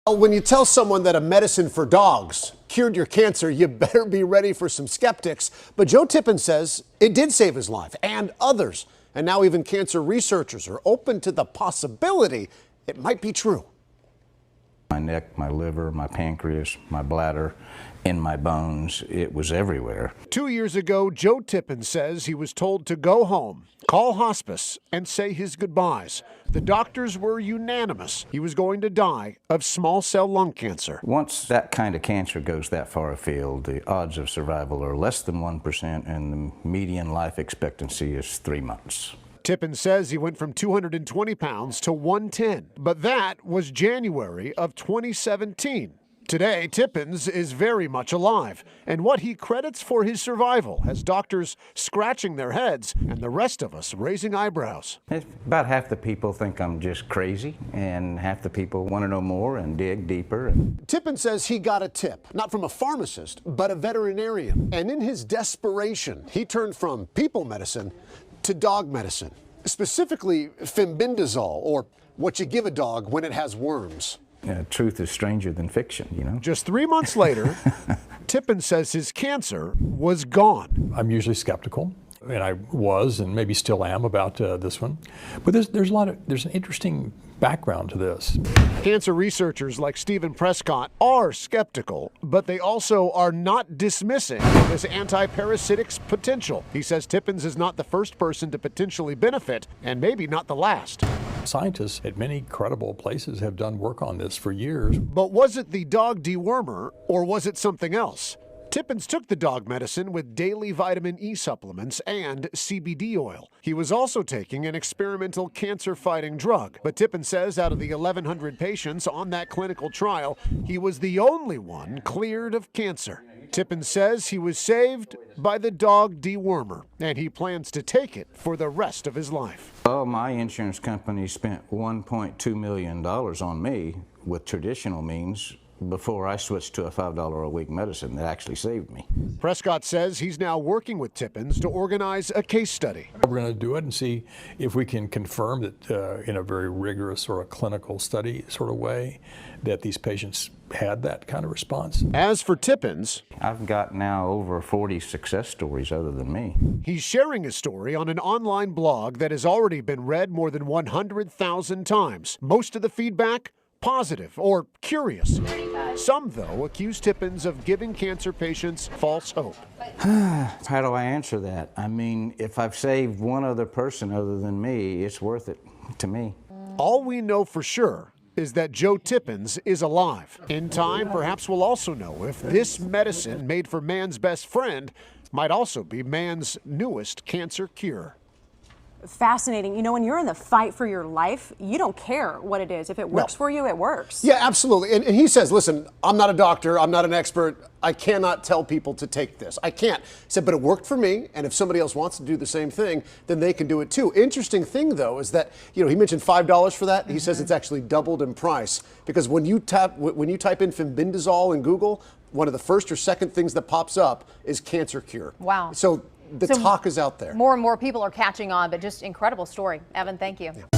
When you tell someone that a medicine for dogs cured your cancer, you better be ready for some skeptics. But Joe Tippens says it did save his life and others. And now even cancer researchers are open to the possibility it might be true. My neck, my liver, my pancreas, my bladder, in my bones, it was everywhere. 2 years ago, Joe Tippens says he was told to go home, call hospice, and say his goodbyes. The doctors were unanimous. He was going to die of small cell lung cancer. Once that kind of cancer goes that far afield, the odds of survival are less than 1%, and the median life expectancy is 3 months. Tippens says he went from 220 pounds to 110, but that was January of 2017. Today, Tippens is very much alive, and what he credits for his survival has doctors scratching their heads and the rest of us raising eyebrows. About half the people think I'm just crazy, and half the people want to know more and dig deeper. Tippens says he got a tip, not from a pharmacist, but a veterinarian. And in his desperation, he turned from people medicine to dog medicine, specifically fembindazole, or what you give a dog when it has worms. Truth is stranger than fiction, you know. Just 3 months later, Tippens says his cancer was gone. I'm usually skeptical, and I was, and maybe still am, about this one. But there's an interesting background to this. Cancer researchers like Stephen Prescott are skeptical, but they also are not dismissing this anti-parasitic's potential. He says Tippens is not the first person to potentially benefit, and maybe not the last. Scientists at many credible places have done work on this for years. But was it the dog dewormer, or was it something else? Tippens took the dog medicine with daily vitamin E supplements and CBD oil. He was also taking an experimental cancer-fighting drug. But Tippens says out of the 1,100 patients on that clinical trial, he was the only one cleared of cancer. Tippens says he was saved by the dog dewormer, and he plans to take it for the rest of his life. Oh, my insurance company spent $1.2 million on me with traditional means before I switched to a $5 a week medicine that actually saved me. Prescott says he's now working with Tippens to organize a case study. We're going to do it and see if we can confirm that in a very rigorous or a clinical study sort of way that these patients had that kind of response. As for Tippens, I've got now over 40 success stories other than me. He's sharing his story on an online blog that has already been read more than 100,000 times. Most of the feedback positive or curious. Some, though, accuse Tippens of giving cancer patients false hope. How do I answer that? I mean, if I've saved one other person other than me, it's worth it to me. All we know for sure is that Joe Tippens is alive. In time, perhaps we'll also know if this medicine made for man's best friend might also be man's newest cancer cure. Fascinating. You know, when you're in the fight for your life, you don't care what it is. If it works for you, it works. Yeah, absolutely. And he says, listen, I'm not a doctor. I'm not an expert. I cannot tell people to take this. I can't. He said, but it worked for me. And if somebody else wants to do the same thing, then they can do it too. Interesting thing, though, is that, you know, he mentioned $5 for that. He says it's actually doubled in price because when you type in fembindazole in Google, one of the first or second things that pops up is cancer cure. Wow. So the talk is out there. More and more people are catching on, but just incredible story. Evan, thank you. Yeah.